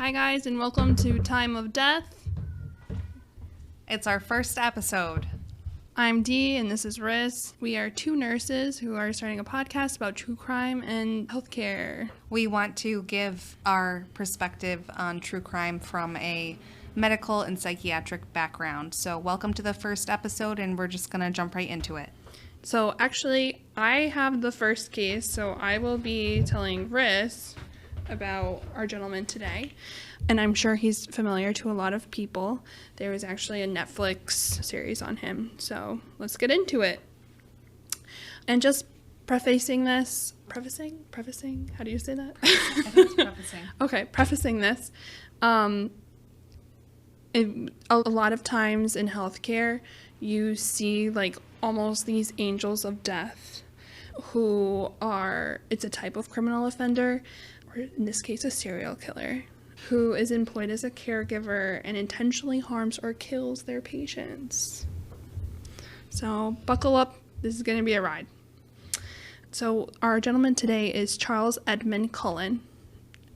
Hi guys, and welcome to Time of Death. It's our first episode. I'm Dee and this is Ris. We are two nurses who are starting a podcast about true crime and healthcare. We want to give our perspective on true crime from a medical and psychiatric background. So welcome to the first episode, and we're just going to jump right into it. So actually, I have the first case, so I will be telling Ris about our gentleman today. And I'm sure he's familiar to a lot of people. There was actually a Netflix series on him. So let's get into it. And just prefacing this, prefacing, how do you say that? I think it's prefacing. Okay, prefacing this. A lot of times in healthcare, you see like almost these angels of death who are, it's a type of criminal offender, or in this case, a serial killer, who is employed as a caregiver and intentionally harms or kills their patients. So buckle up, this is going to be a ride. So our gentleman today is Charles Edmund Cullen,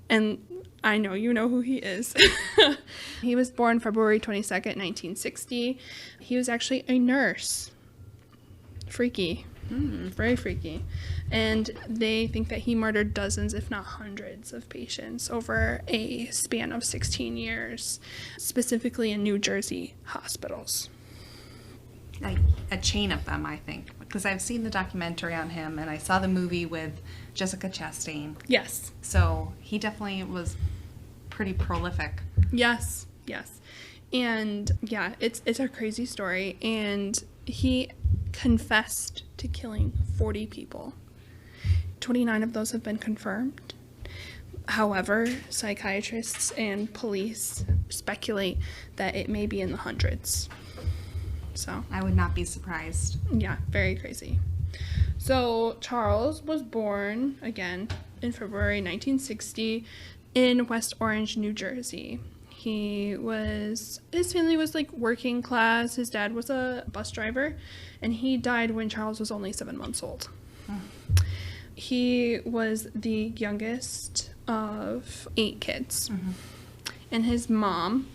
and I know you know who he is. He was born February 22nd, 1960. He was actually a nurse. Freaky. Very freaky. And they think that he murdered dozens, if not hundreds, of patients over a span of 16 years, specifically in New Jersey hospitals. A chain of them, I think, because I've seen the documentary on him, and I saw the movie with Jessica Chastain. Yes. So he definitely was pretty prolific. Yes. And yeah, it's a crazy story. And he confessed to killing 40 people. 29 of those have been confirmed. However, psychiatrists and police speculate that it may be in the hundreds. So I would not be surprised. yeah, very crazy. So Charles was born, again, in February 1960 in West Orange, New Jersey. His family was like working class. His dad was a bus driver, and he died when Charles was only 7 months old. He was the youngest of 8 kids. And his mom,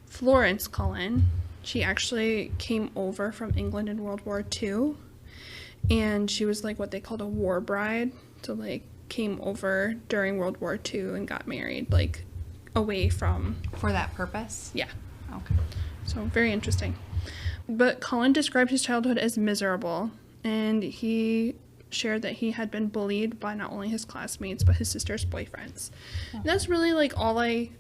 Florence Cullen, she actually came over from England in World War II, and she was like what they called a war bride. So like came over during World War II and got married like away from... For that purpose? Yeah. Okay. So very interesting. But Cullen described his childhood as miserable, and he shared that he had been bullied by not only his classmates but his sister's boyfriends. And that's really like all I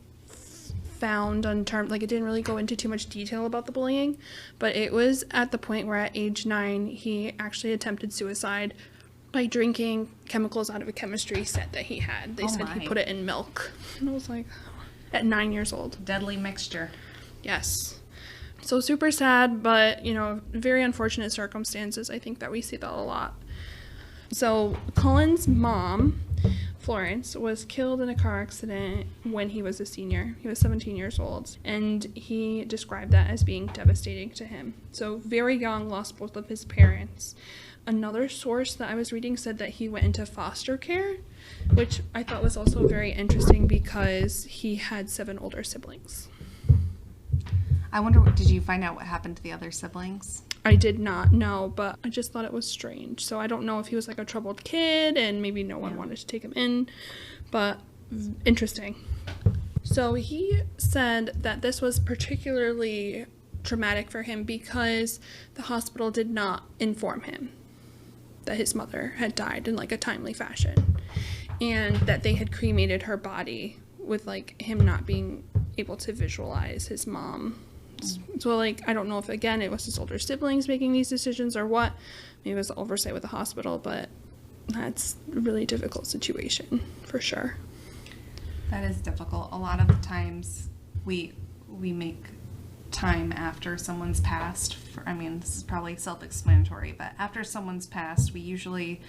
found on terms, like it didn't really go into too much detail about the bullying, but it was at the point where at age 9 he actually attempted suicide by drinking chemicals out of a chemistry set that he had. They said he put it in milk, and I was like, at 9 years old. Deadly mixture. Yes. So super sad, but, very unfortunate circumstances. I think that we see that a lot. So Cullen's mom, Florence, was killed in a car accident when he was a senior. He was 17 years old, and he described that as being devastating to him. So very young, lost both of his parents. Another source that I was reading said that he went into foster care, which I thought was also very interesting because he had 7 older siblings. I wonder, did you find out what happened to the other siblings? I did not know, but I just thought it was strange. So I don't know if he was like a troubled kid and maybe no one wanted to take him in, but interesting. So he said that this was particularly traumatic for him because the hospital did not inform him that his mother had died in like a timely fashion, and that they had cremated her body with like him not being able to visualize his mom. So like I don't know if again it was his older siblings making these decisions or what. Maybe it was the oversight with the hospital, but that's a really difficult situation for sure. That is difficult. A lot of the times we make time after someone's passed. This is probably self-explanatory, but after someone's passed, we usually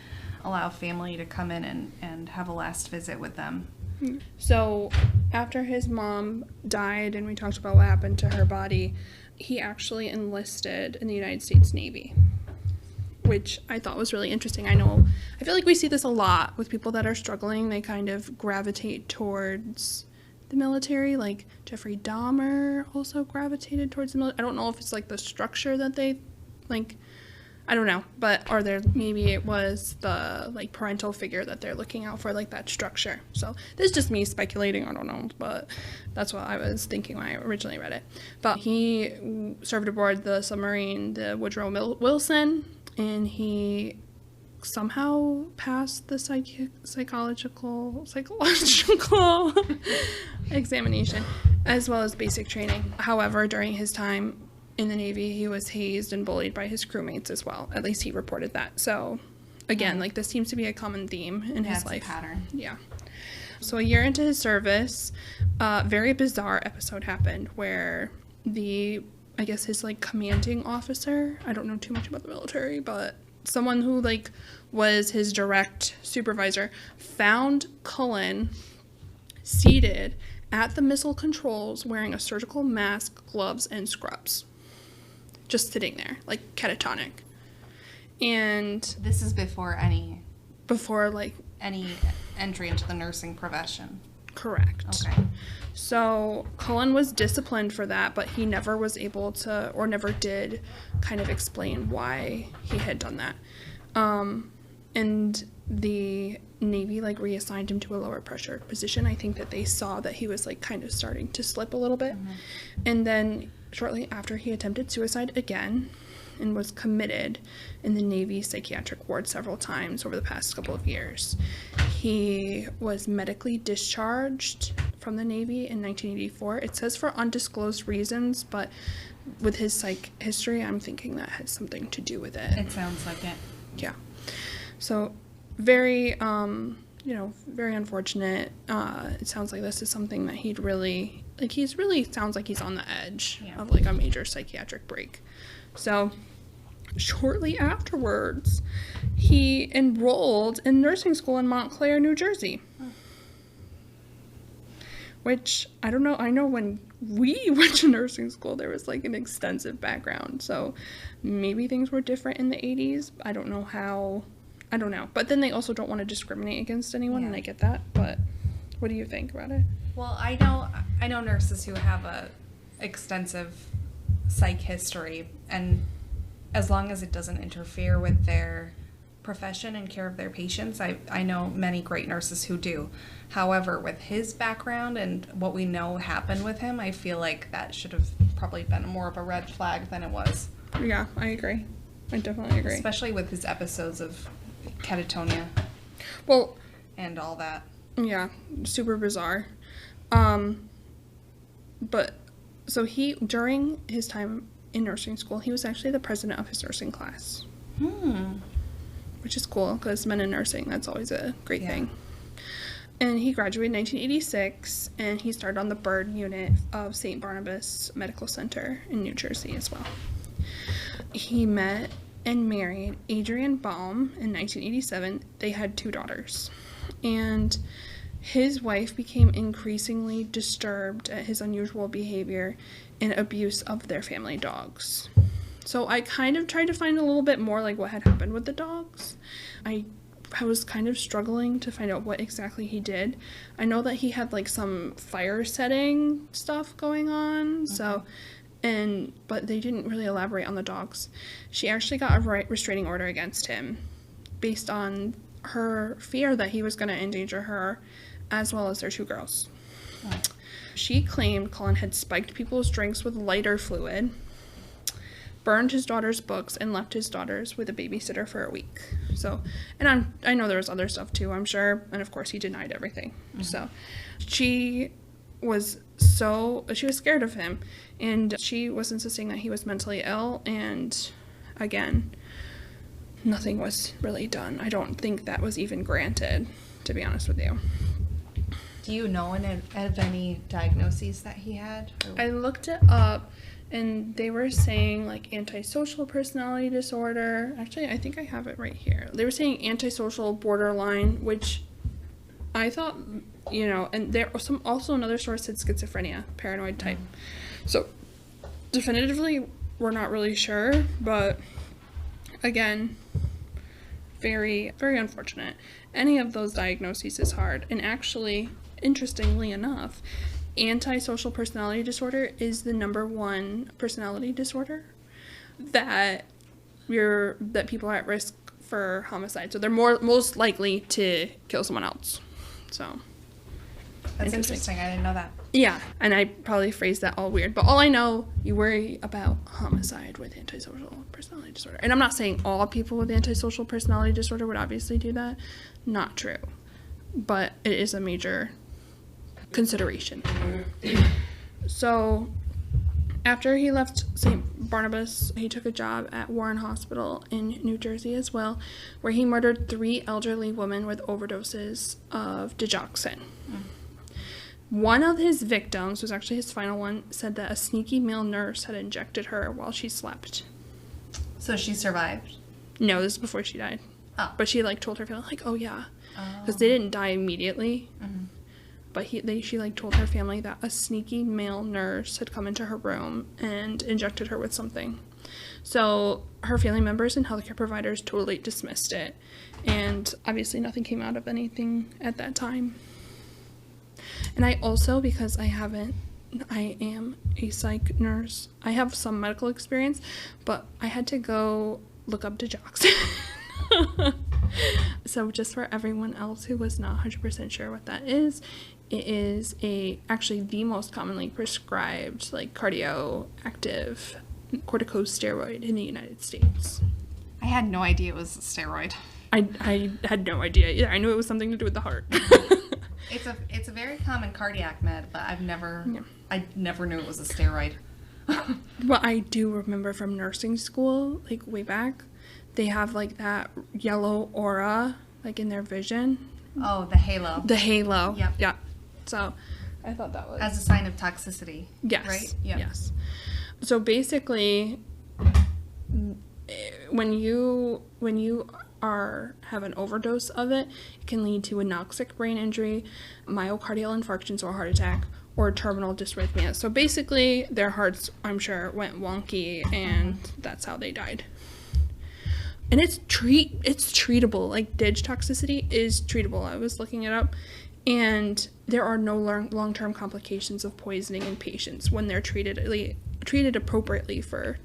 allow family to come in and have a last visit with them. So after his mom died and we talked about what happened to her body, he actually enlisted in the United States Navy, which I thought was really interesting. I feel like we see this a lot with people that are struggling. They kind of gravitate towards the military. Like Jeffrey Dahmer also gravitated towards the military. I don't know if it's like the structure that they like, I don't know, but or there maybe it was the like parental figure that they're looking out for, like that structure. So this is just me speculating, I don't know, but that's what I was thinking when I originally read it. But he served aboard the submarine, the Woodrow Wilson, and he somehow passed the psychological examination as well as basic training. However, during his time in the Navy, he was hazed and bullied by his crewmates as well. At least he reported that. So again, like this seems to be a common theme in his life. It's a pattern. Yeah. So a year into his service, a very bizarre episode happened where I guess his like commanding officer, I don't know too much about the military, but someone who like was his direct supervisor found Cullen seated at the missile controls wearing a surgical mask, gloves, and scrubs. Just sitting there, like catatonic. And this is before any entry into the nursing profession. Correct. Okay. So Cullen was disciplined for that, but he never was able to, or never did, kind of explain why he had done that. And the Navy like reassigned him to a lower pressure position. I think that they saw that he was like kind of starting to slip a little bit. Mm-hmm. And then shortly after, he attempted suicide again and was committed in the Navy psychiatric ward several times over the past couple of years. He was medically discharged from the Navy in 1984. It says for undisclosed reasons, but with his psych history, I'm thinking that has something to do with it. It sounds like it. Yeah. So very, very unfortunate. It sounds like this is something that he'd really, like, sounds like he's on the edge of, like, a major psychiatric break. So, shortly afterwards, he enrolled in nursing school in Montclair, New Jersey. Which, I don't know, I know when we went to nursing school, there was, like, an extensive background. So, maybe things were different in the 80s. I don't know how... I don't know. But then they also don't want to discriminate against anyone, and I get that. But what do you think about it? Well, I know nurses who have a extensive psych history, and as long as it doesn't interfere with their profession and care of their patients, I know many great nurses who do. However, with his background and what we know happened with him, I feel like that should have probably been more of a red flag than it was. Yeah, I agree. I definitely agree. Especially with his episodes of catatonia. Well, and all that. Yeah, super bizarre. But so during his time in nursing school, he was actually the president of his nursing class. Which is cool, because men in nursing, that's always a great thing. And he graduated in 1986, and he started on the Bird unit of St. Barnabas Medical Center in New Jersey as well. He met and married Adrienne Baum in 1987. They had 2 daughters. And his wife became increasingly disturbed at his unusual behavior and abuse of their family dogs. So I kind of tried to find a little bit more like what had happened with the dogs. I was kind of struggling to find out what exactly he did. I know that he had like some fire setting stuff going on, but they didn't really elaborate on the dogs. She actually got a restraining order against him based on her fear that he was going to endanger her as well as their 2 girls. Oh. She claimed Cullen had spiked people's drinks with lighter fluid, burned his daughter's books, and left his daughters with a babysitter for a week. So, and I know there was other stuff too, I'm sure, and of course he denied everything. Mm-hmm. So she was scared of him, and she was insisting that he was mentally ill, and again, nothing was really done. I don't think that was even granted, to be honest with you. Do you know of any diagnoses that he had? I looked it up, and they were saying like antisocial personality disorder. Actually, I think I have it right here. They were saying antisocial borderline, which I thought, and there was also another source said schizophrenia, paranoid type. So definitively, we're not really sure, but again, very, very unfortunate. Any of those diagnoses is hard. And actually, interestingly enough, antisocial personality disorder is the #1 personality disorder that people are at risk for homicide. So they're most likely to kill someone else. So that's interesting. I didn't know that. Yeah, and I probably phrased that all weird, but all I know, you worry about homicide with antisocial personality disorder. And I'm not saying all people with antisocial personality disorder would obviously do that. Not true. But it is a major consideration. So after he left St. Barnabas, he took a job at Warren Hospital in New Jersey as well, where he murdered 3 elderly women with overdoses of digoxin. One of his victims, was actually his final one, said that a sneaky male nurse had injected her while she slept. So she survived? No, this is before she died. Oh. But she, told her family, oh, yeah. Because they didn't die immediately. Mm-hmm. But she told her family that a sneaky male nurse had come into her room and injected her with something. So her family members and healthcare providers totally dismissed it. And obviously nothing came out of anything at that time. And I also, because I am a psych nurse, I have some medical experience, but I had to go look up digoxin. So just for everyone else who was not 100% sure what that is, it is actually the most commonly prescribed cardioactive corticosteroid in the United States. I had no idea it was a steroid. I had no idea either. I knew it was something to do with the heart. It's a very common cardiac med, but I never knew it was a steroid. What I do remember from nursing school, way back, they have that yellow aura in their vision. Oh, the halo. The halo. Yep. Yeah. So I thought that was as a sign of toxicity. Yes. Right? Yep. Yes. So basically, when you have an overdose of it, it can lead to anoxic brain injury, myocardial infarction, so a heart attack, or terminal dysrhythmia. So basically, their hearts, I'm sure, went wonky, and that's how they died. And it's treatable. Dig toxicity is treatable. I was looking it up, and there are no long-term complications of poisoning in patients when they're treated appropriately for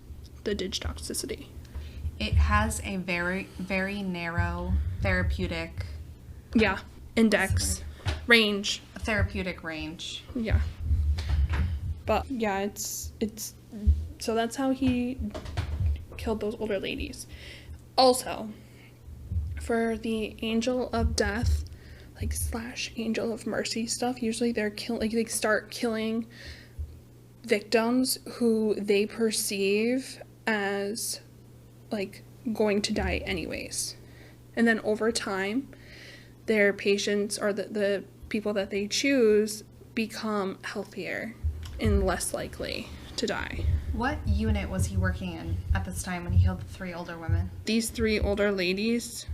the dig toxicity. It has a very, very narrow therapeutic index range. Therapeutic range. Yeah. But yeah, it's so that's how he killed those older ladies. Also, for the angel of death, / angel of mercy stuff, usually they start killing victims who they perceive as going to die anyways. And then over time, their patients or the people that they choose become healthier and less likely to die. What unit was he working in at this time when he killed the 3 older women? These 3 older ladies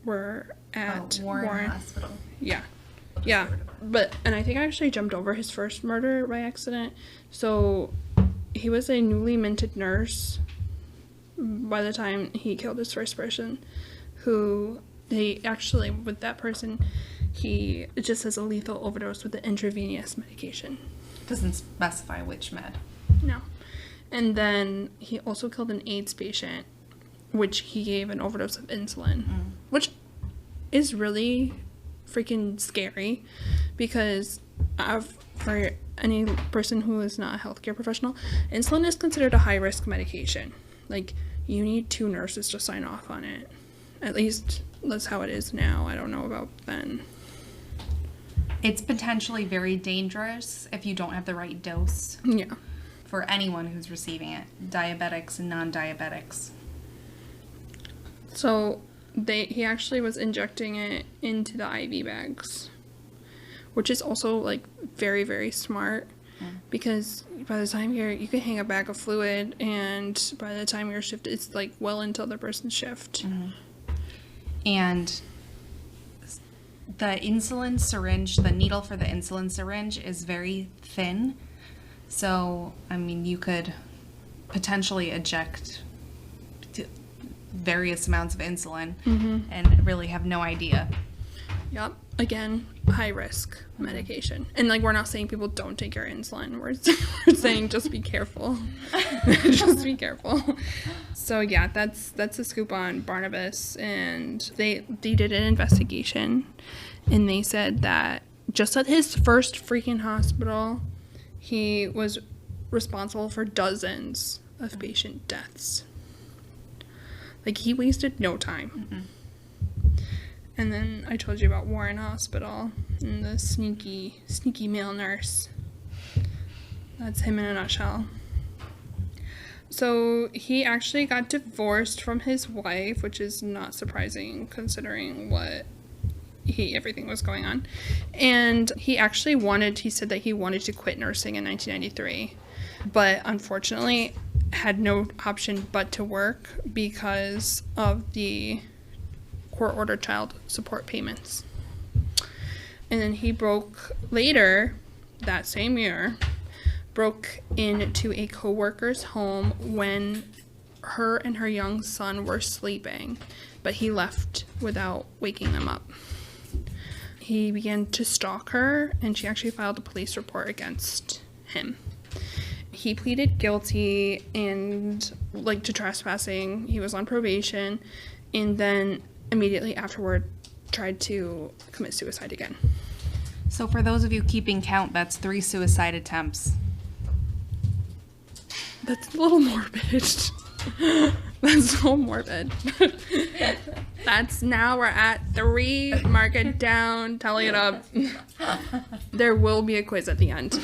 were at Warren Hospital. Yeah. Yeah. And I think I actually jumped over his first murder by accident. So he was a newly minted nurse by the time he killed his first person, who with that person, he just has a lethal overdose with the intravenous medication. Doesn't specify which med. No. And then he also killed an AIDS patient, which he gave an overdose of insulin, which is really freaking scary because for any person who is not a healthcare professional, insulin is considered a high-risk medication. You need 2 nurses to sign off on it. At least that's how it is now. I don't know about then. It's potentially very dangerous if you don't have the right dose. Yeah. For anyone who's receiving it, diabetics and non-diabetics. So he actually was injecting it into the IV bags, which is also very, very smart. Because by the time you can hang a bag of fluid, and by the time your shift, it's well into the other person's shift. Mm-hmm. And the insulin syringe, the needle for the insulin syringe is very thin. So, you could potentially eject various amounts of insulin and really have no idea. Yep. again, high risk medication. And like, we're not saying people don't take your insulin. We're saying just be careful. Just be careful. So yeah, that's the scoop on Barnabas. And they did an investigation, and they said that just at his first freaking hospital, he was responsible for dozens of patient deaths. Like, he wasted no time. Mm-mm. And then I told you about Warren Hospital and the sneaky male nurse. That's him in a nutshell. So he actually got divorced from his wife, which is not surprising considering everything was going on. And he said that he wanted to quit nursing in 1993, but unfortunately had no option but to work because of the court-ordered child support payments. And then he later that same year, broke into a co-worker's home when her and her young son were sleeping, but he left without waking them up. He began to stalk her, and she actually filed a police report against him. He pleaded guilty to trespassing. He was on probation, and then immediately afterward tried to commit suicide again. So for those of you keeping count, that's 3 suicide attempts. That's a little morbid. That's so morbid. Now we're at 3. Mark it down. Tally it up. There will be a quiz at the end.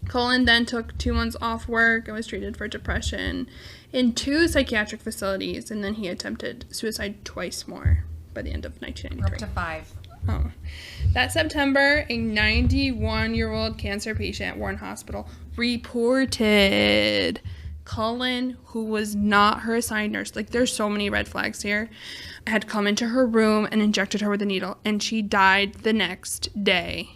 Cullen then took 2 months off work and was treated for depression in 2 psychiatric facilities, and then he attempted suicide twice more by the end of 1993. Up to 5. Oh. That September, a 91-year-old cancer patient at Warren Hospital reported Cullen, who was not her assigned nurse, like there's so many red flags here, had come into her room and injected her with a needle, and she died the next day.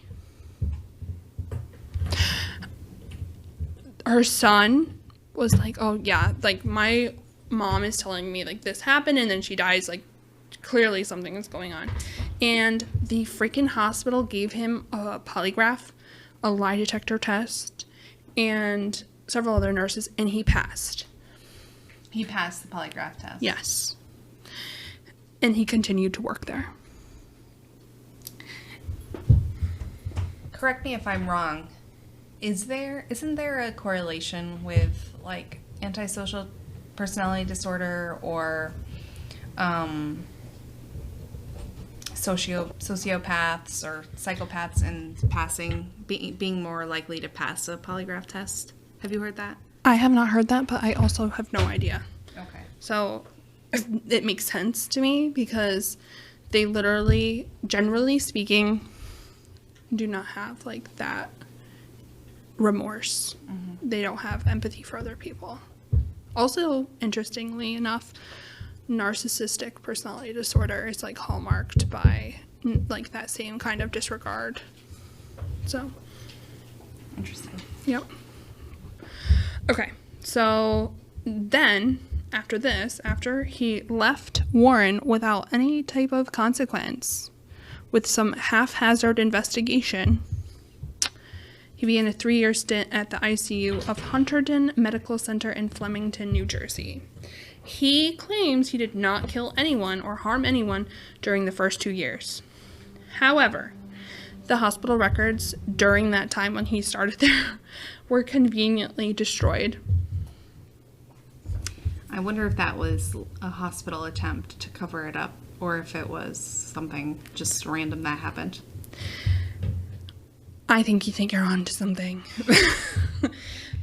Her son was like, oh yeah, like my mom is telling me like this happened and then she dies, like clearly something is going on. And the freaking hospital gave him a polygraph, a lie detector test, and several other nurses, and he passed. He passed the polygraph test? Yes. And he continued to work there. Correct me if I'm wrong. Isn't there a correlation with like antisocial personality disorder or sociopaths or psychopaths and being more likely to pass a polygraph test? Have you heard that? I have not heard that, but I also have no idea. Okay. So it makes sense to me because they literally, generally speaking, do not have like that remorse. Mm-hmm. They don't have empathy for other people. Also, interestingly enough, narcissistic personality disorder is like hallmarked by like that same kind of disregard. So interesting. Yep. Okay, so then after he left Warren without any type of consequence, with some haphazard investigation, he began a 3-year stint at the ICU of Hunterdon Medical Center in Flemington, New Jersey. He claims he did not kill anyone or harm anyone during the first 2 years. However, the hospital records during that time when he started there were conveniently destroyed. I wonder if that was a hospital attempt to cover it up or if it was something just random that happened. I think you're on to something.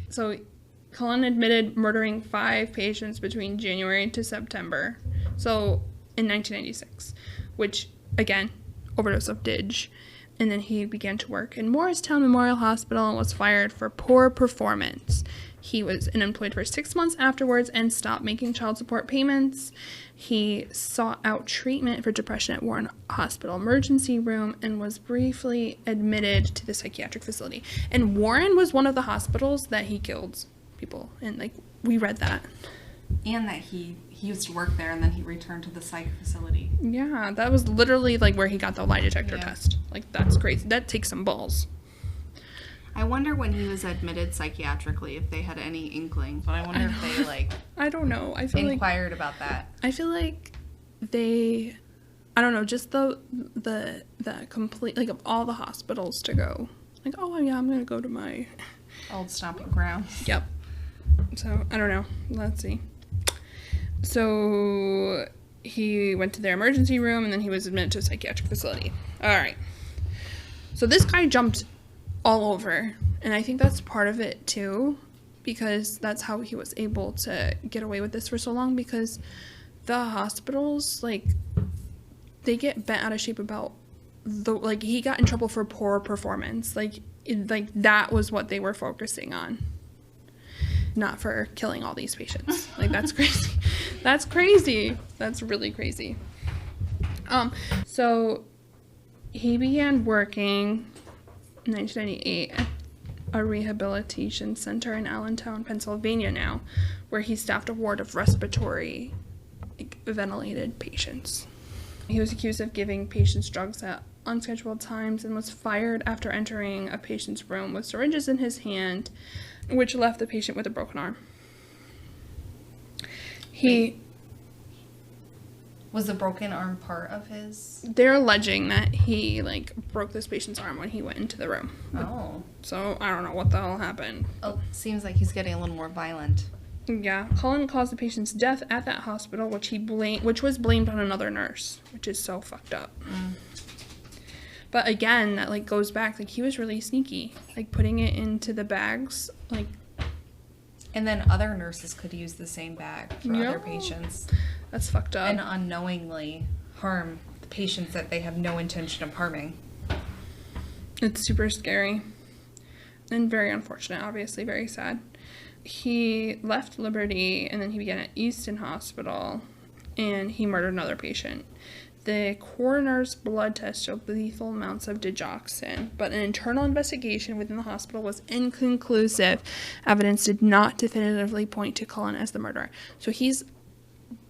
So, Cullen admitted murdering 5 patients between January to September, so in 1996, which, again, overdose of Dig. And then he began to work in Morristown Memorial Hospital and was fired for poor performance. He was unemployed for 6 months afterwards and stopped making child support payments. He sought out treatment for depression at Warren Hospital emergency room and was briefly admitted to the psychiatric facility. And Warren was one of the hospitals that he killed people. And, like, we read that. And that he used to work there and then he returned to the psych facility. Yeah, that was literally like where he got the lie detector Yeah. test. Like, that's crazy. That takes some balls. I wonder when he was admitted psychiatrically if they had any inkling. But I wonder if they, like, I don't know. I feel inquired about that. I feel like they, I don't know, just the complete, like, of all the hospitals to go. Like, oh, yeah, I'm going to go to my... Old stomping grounds. Yep. So, I don't know. Let's see. So, he went to their emergency room, and then he was admitted to a psychiatric facility. All right. So, this guy jumped all over, and I think that's part of it, too, because that's how he was able to get away with this for so long, because the hospitals, like, they get bent out of shape about like, he got in trouble for poor performance. Like, that was what they were focusing on. Not for killing all these patients. Like, that's crazy. That's crazy. That's really crazy. So he began working in 1998 at a rehabilitation center in Allentown, Pennsylvania now, where he staffed a ward of respiratory, like, ventilated patients. He was accused of giving patients drugs at unscheduled times and was fired after entering a patient's room with syringes in his hand, which left the patient with a broken arm. Was the broken arm part of his... They're alleging that he, like, broke this patient's arm when he went into the room. Oh. So, I don't know what the hell happened. Oh, seems like he's getting a little more violent. Yeah. Cullen caused the patient's death at that hospital, which was blamed on another nurse, which is so fucked up. But again, that, like, goes back, like, he was really sneaky, like, putting it into the bags, like... And then other nurses could use the same bag for other patients. That's fucked up. And unknowingly harm the patients that they have no intention of harming. It's super scary. And very unfortunate, obviously, very sad. He left Liberty, and then he began at Easton Hospital, and he murdered another patient. The coroner's blood test showed lethal amounts of digoxin, but an internal investigation within the hospital was inconclusive. Evidence did not definitively point to Cullen as the murderer. So he's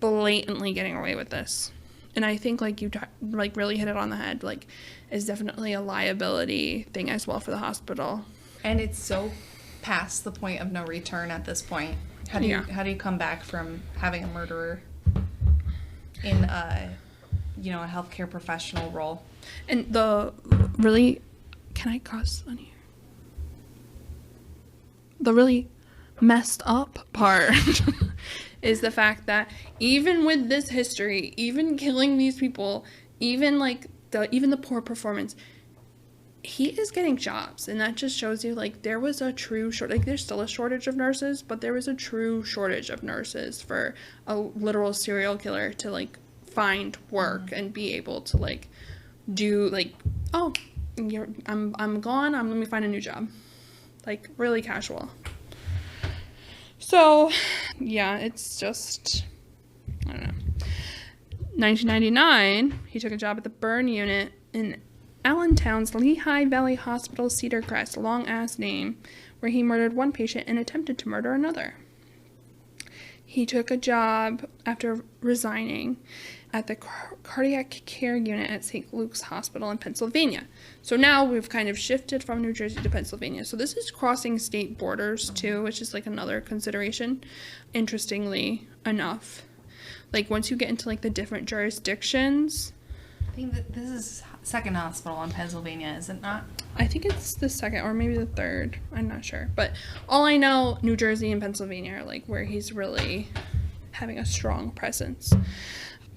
blatantly getting away with this. And I think, like, you really hit it on the head. Like, it's definitely a liability thing as well for the hospital. And it's so past the point of no return at this point. How do you come back from having a murderer in a healthcare professional role? And can I cuss on here? The really messed up part is the fact that even with this history, even killing these people, even the poor performance, he is getting jobs. And that just shows you, like, there was a true shortage. Like, there's still a shortage of nurses, but there was a true shortage of nurses for a literal serial killer to, like, find work and be able to, like, do, like, oh, I'm gone, let me find a new job. Like, really casual. So, yeah, it's just, I don't know. 1999, he took a job at the burn unit in Allentown's Lehigh Valley Hospital, Cedar Crest, long-ass name, where he murdered one patient and attempted to murder another. He took a job after resigning at the cardiac care unit at St. Luke's Hospital in Pennsylvania. So now we've kind of shifted from New Jersey to Pennsylvania. So this is crossing state borders too, which is, like, another consideration, interestingly enough. Like, once you get into, like, the different jurisdictions. I think that this is second hospital in Pennsylvania, is it not? I think it's the second or maybe the third. I'm not sure. But all I know, New Jersey and Pennsylvania are, like, where he's really having a strong presence.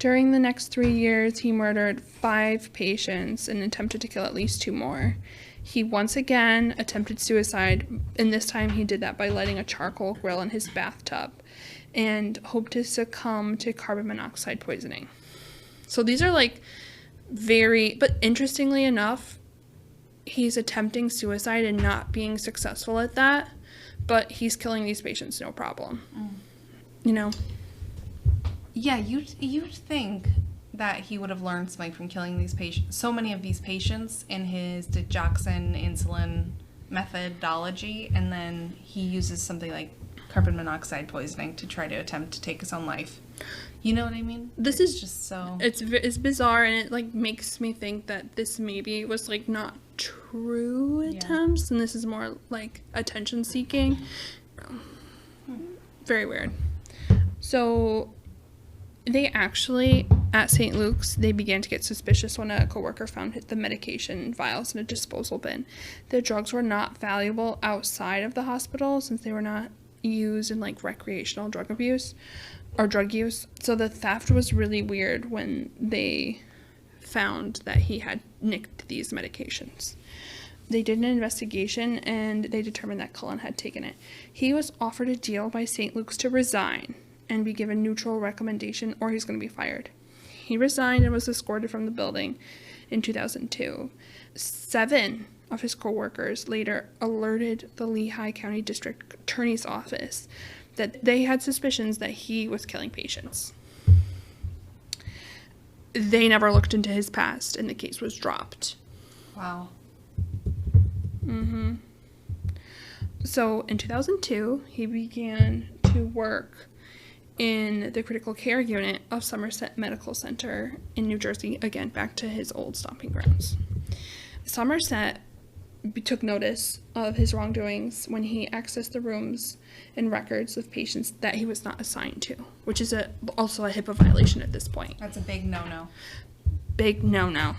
During the next 3 years, he murdered 5 patients and attempted to kill at least 2 more. He once again attempted suicide, and this time he did that by lighting a charcoal grill in his bathtub and hoped to succumb to carbon monoxide poisoning. So these are, like, but interestingly enough, he's attempting suicide and not being successful at that, but he's killing these patients no problem. You know? Yeah, you'd think that he would have learned something from killing these patients, so many of these patients, in his digoxin insulin methodology, and then he uses something like carbon monoxide poisoning to try to attempt to take his own life. You know what I mean? This It's is just so... It's bizarre, and it, like, makes me think that this maybe was, like, not true attempts, and this is more, like, attention-seeking. Very weird. So, they actually, at St. Luke's, they began to get suspicious when a coworker found the medication vials in a disposal bin. The drugs were not valuable outside of the hospital, since they were not used in, like, recreational drug abuse or drug use. So the theft was really weird when they found that he had nicked these medications. They did an investigation, and they determined that Cullen had taken it. He was offered a deal by St. Luke's to resign and be given neutral recommendation, or he's going to be fired. He resigned and was escorted from the building in 2002. 7 of his co-workers later alerted the Lehigh County District Attorney's Office that they had suspicions that he was killing patients. They never looked into his past, and the case was dropped. Wow. So in 2002, he began to work in the critical care unit of Somerset Medical Center in New Jersey, again, back to his old stomping grounds. Somerset took notice of his wrongdoings when he accessed the rooms and records of patients that he was not assigned to, which is also a HIPAA violation at this point. That's a big no-no. Big no-no.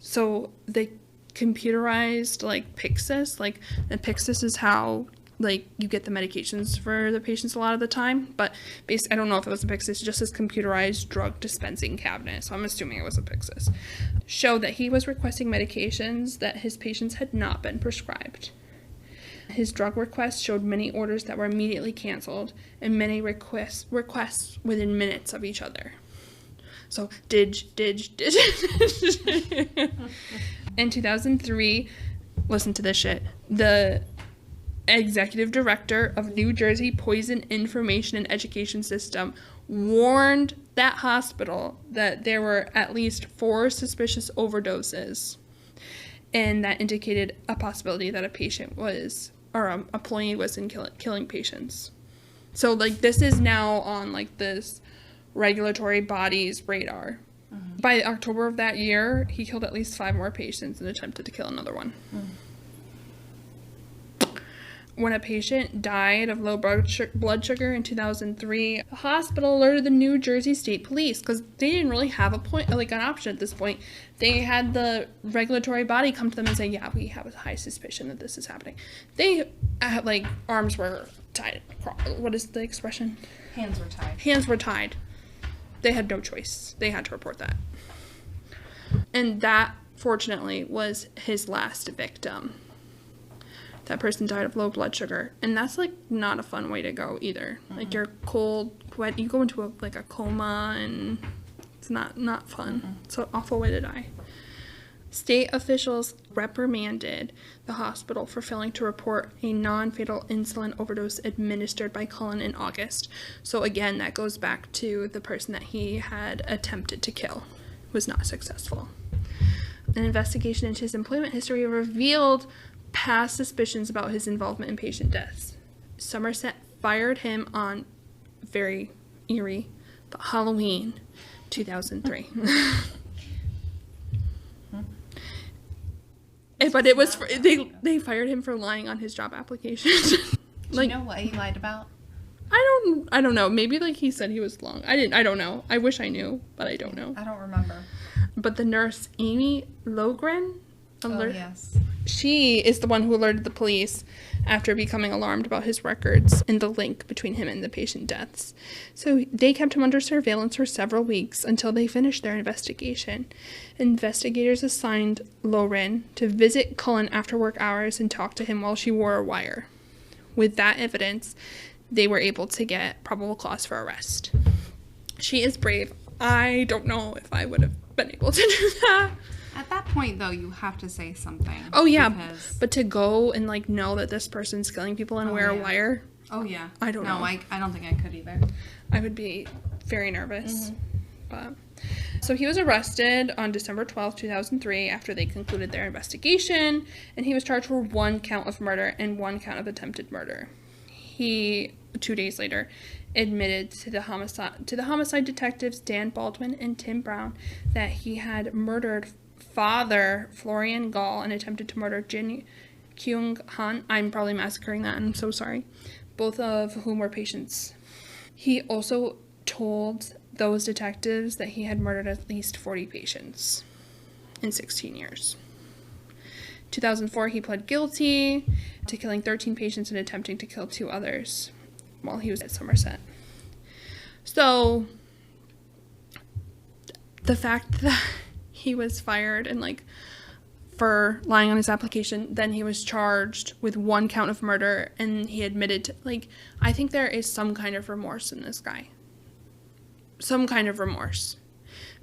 So they computerized, like, Pyxis, like, and Pyxis is how, like, you get the medications for the patients a lot of the time, but I don't know if it was a Pyxis, just this computerized drug dispensing cabinet, so I'm assuming it was a Pyxis, showed that he was requesting medications that his patients had not been prescribed. His drug requests showed many orders that were immediately canceled, and many requests within minutes of each other. So, dig. In 2003, listen to this shit, the executive director of New Jersey Poison Information and Education System warned that hospital that there were at least 4 suspicious overdoses, and that indicated a possibility that a patient was, or an employee was killing patients. So, like, this is now on, like, this regulatory body's radar. By October of that year, he killed at least 5 more patients and attempted to kill another one. When a patient died of low blood sugar in 2003, the hospital alerted the New Jersey State Police, because they didn't really have an option at this point. They had the regulatory body come to them and say, yeah, we have a high suspicion that this is happening. They, like, arms were tied. What is the expression? Hands were tied. Hands were tied. They had no choice. They had to report that. And that, fortunately, was his last victim. That person died of low blood sugar. And that's, like, not a fun way to go either. Like, you're cold, wet, you go into a coma, and it's not fun. It's an awful way to die. State officials reprimanded the hospital for failing to report a non-fatal insulin overdose administered by Cullen in August. So again, that goes back to the person that he had attempted to kill was not successful. An investigation into his employment history revealed past suspicions about his involvement in patient deaths. Somerset fired him on, very eerie, but Halloween 2003. But it was they fired him for lying on his job application. Do you know what he lied about? I don't know. Maybe, like, he said he was long. I don't know. I wish I knew, but I don't know. I don't remember. But the nurse Amy Logren, yes. She is the one who alerted the police after becoming alarmed about his records and the link between him and the patient deaths. So they kept him under surveillance for several weeks until they finished their investigation. Investigators assigned Lauren to visit Cullen after work hours and talk to him while she wore a wire. With that evidence, they were able to get probable cause for arrest. She is brave. I don't know if I would have been able to do that. At that point, though, you have to say something. Oh, yeah. But to go and, like, know that this person's killing people and wear a wire. Oh, yeah. I don't know. No, I don't think I could either. I would be very nervous. But so he was arrested on December 12th, 2003 after they concluded their investigation. And he was charged for 1 count of murder and 1 count of attempted murder. he 2 days later admitted to the homicide detectives Dan Baldwin and Tim Brown that he had murdered father Florian Gall and attempted to murder Jin Kyung Han. I'm probably massacring that, and I'm so sorry. Both of whom were patients. He also told those detectives that he had murdered at least 40 patients in 16 years. 2004, he pled guilty to killing 13 patients and attempting to kill 2 others while he was at Somerset. So, the fact that he was fired and, like, for lying on his application, then he was charged with 1 count of murder, and he admitted to, like, I think there is some kind of remorse in this guy. Some kind of remorse.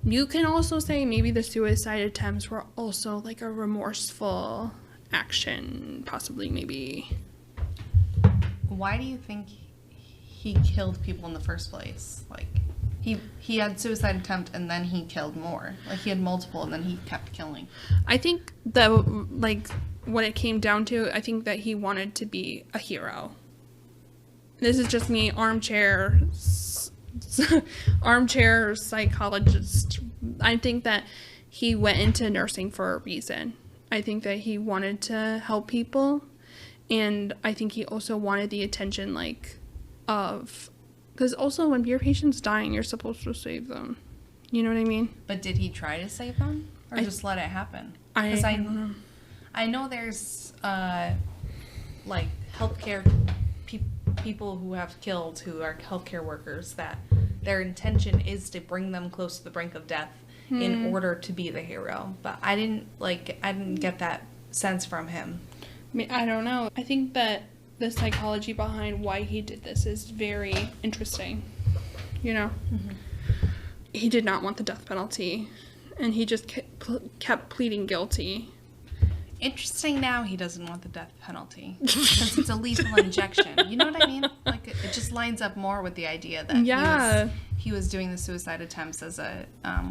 You can also say maybe the suicide attempts were also, like, a remorseful action, possibly, maybe. Why do you think he killed people in the first place? Like, he had suicide attempt and then he killed more. Like, he had multiple and then he kept killing. I think that, like, when it came down to it, I think that he wanted to be a hero. This is just me, armchair psychologist. I think that he went into nursing for a reason. I think that he wanted to help people, and I think he also wanted the attention, like, of, because also when your patient's dying, you're supposed to save them. You know what I mean? But did he try to save them, or just let it happen? I don't know. I know there's like healthcare people who have killed, who are healthcare workers, that their intention is to bring them close to the brink of death in order to be the hero. But I didn't get that sense from him. I mean, I don't know. I think that the psychology behind why he did this is very interesting. You know? Mm-hmm. He did not want the death penalty, and he just kept pleading guilty. Interesting now he doesn't want the death penalty, because it's a lethal injection. You know what I mean? Like, it just lines up more with the idea that he was doing the suicide attempts as a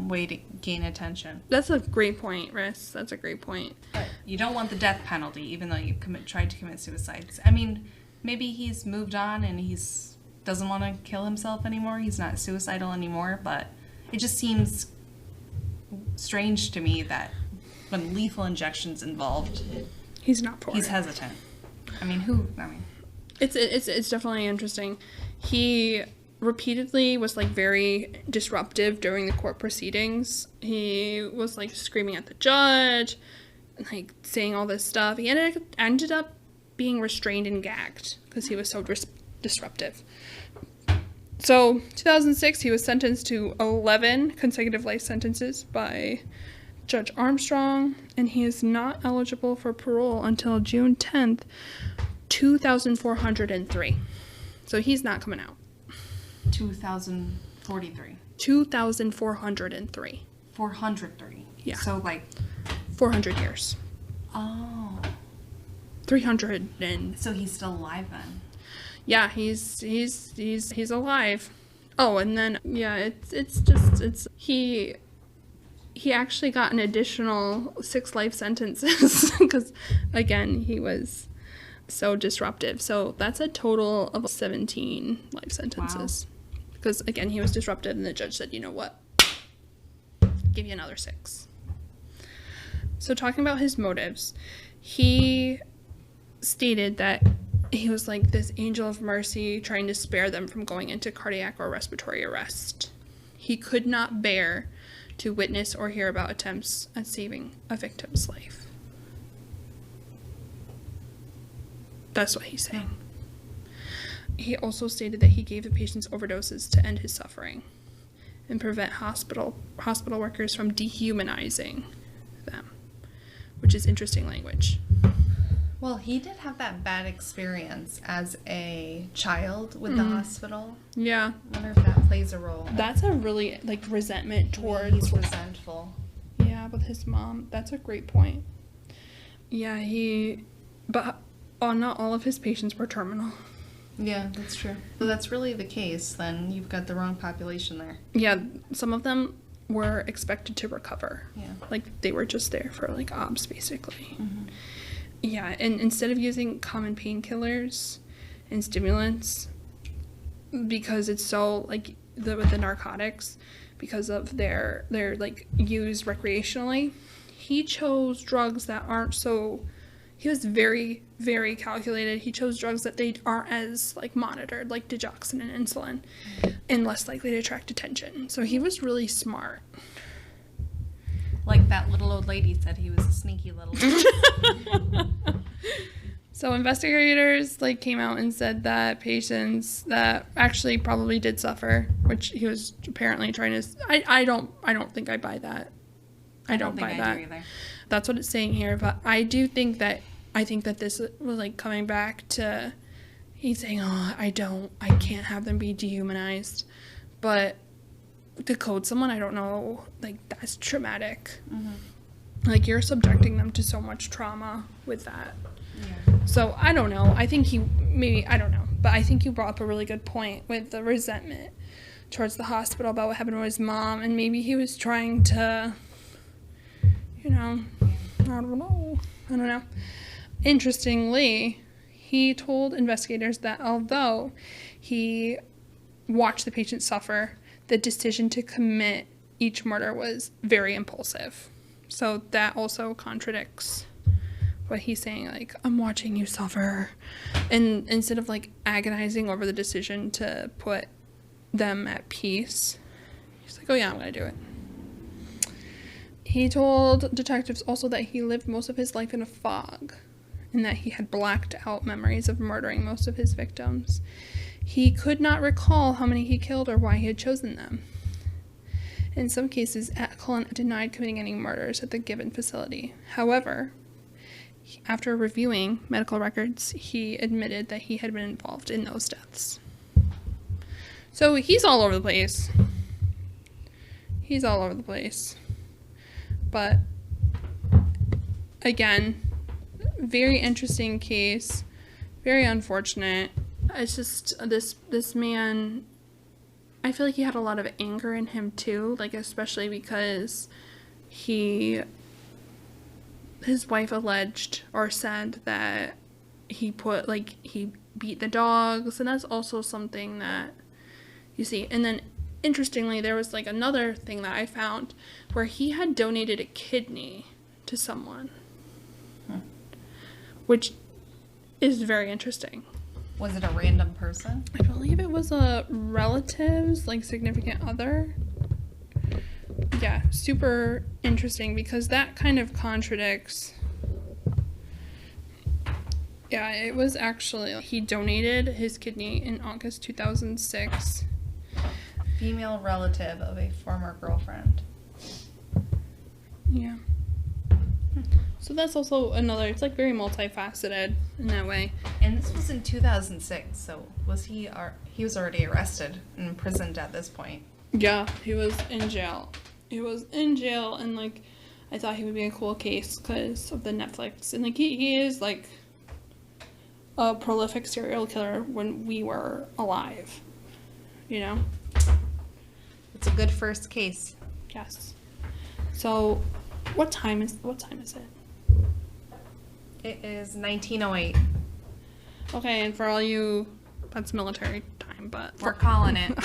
way to gain attention. That's a great point, Ris. That's a great point. But you don't want the death penalty, even though you tried to commit suicide. I mean, maybe he's moved on and he's doesn't want to kill himself anymore. He's not suicidal anymore, but it just seems strange to me that when lethal injection's involved, he's not for he's it. hesitant. It's definitely interesting. He repeatedly was, like, very disruptive during the court proceedings. He was, like, screaming at the judge, like, saying all this stuff. He ended up being restrained and gagged because he was so disruptive. So, 2006, he was sentenced to 11 consecutive life sentences by Judge Armstrong, and he is not eligible for parole until June 10th, 2403. So he's not coming out. 2043. 2403. 403. Yeah. So, like, 400 years. Oh. 300 and... So he's still alive then? Yeah, he's alive. Oh, and then, yeah, he actually got an additional 6 life sentences because, again, he was so disruptive. So that's a total of 17 life sentences. Wow. Because, again, he was disruptive, and the judge said, you know what? Give you another 6. So talking about his motives, he stated that he was like this angel of mercy trying to spare them from going into cardiac or respiratory arrest. He could not bear to witness or hear about attempts at saving a victim's life. That's what he's saying. He also stated that he gave the patients overdoses to end his suffering and prevent hospital workers from dehumanizing them, which is interesting language. Well, he did have that bad experience as a child with the hospital. Yeah. I wonder if that plays a role. That's a really, like, resentment towards... He's resentful. Yeah, with his mom. That's a great point. Yeah, but not all of his patients were terminal. Yeah, that's true. So that's really the case, then you've got the wrong population there. Yeah, some of them were expected to recover. Yeah. Like, they were just there for, like, obs, basically. Mm-hmm. Yeah, and instead of using common painkillers and stimulants because it's so, like, with the narcotics, because of their like, used recreationally. He chose drugs that aren't so, he was very, very calculated. He chose drugs that they aren't as, like, monitored, like digoxin and insulin, and less likely to attract attention. So he was really smart. Like that little old lady said, he was a sneaky little So investigators, like, came out and said that patients that actually probably did suffer, which he was apparently trying to, I don't think I buy that. I don't buy that. do either. That's what it's saying here, but I think that this was, like, coming back to, he's saying, oh, I can't have them be dehumanized, but to code someone, I don't know, like, that's traumatic. Mm-hmm. Like, you're subjecting them to so much trauma with that. Yeah. So, I don't know. I think I don't know. But I think you brought up a really good point with the resentment towards the hospital about what happened to his mom. And maybe he was trying to, I don't know. Interestingly, he told investigators that although he watched the patient suffer, the decision to commit each murder was very impulsive. So that also contradicts what he's saying, like, I'm watching you suffer. And instead of, like, agonizing over the decision to put them at peace, he's like, oh yeah, I'm gonna do it. He told detectives also that he lived most of his life in a fog and that he had blacked out memories of murdering most of his victims. He could not recall how many he killed or why he had chosen them. In some cases, Cullen denied committing any murders at the given facility. However, after reviewing medical records, he admitted that he had been involved in those deaths. So he's all over the place. But, again, very interesting case, very unfortunate. It's just this man, I feel like he had a lot of anger in him too, like, especially because his wife alleged or said that he beat the dogs, and that's also something that you see. And then interestingly, there was, like, another thing that I found where he had donated a kidney to someone, which is very interesting. Was it a random person? I believe it was a relative's, like, significant other. Yeah, super interesting because that kind of contradicts. Yeah, it was actually, he donated his kidney in August 2006. Female relative of a former girlfriend. Yeah. So that's also another, it's, like, very multifaceted in that way. And this was in 2006, so was he was already arrested and imprisoned at this point? Yeah, he was in jail. And, like, I thought he would be a cool case because of the Netflix. And, like, he is, like, a prolific serial killer when we were alive, It's a good first case. Yes. So, what time is it? It is 1908. Okay, and for all you, that's military time, but We're calling it.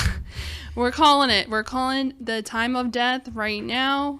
We're calling it. We're calling the time of death right now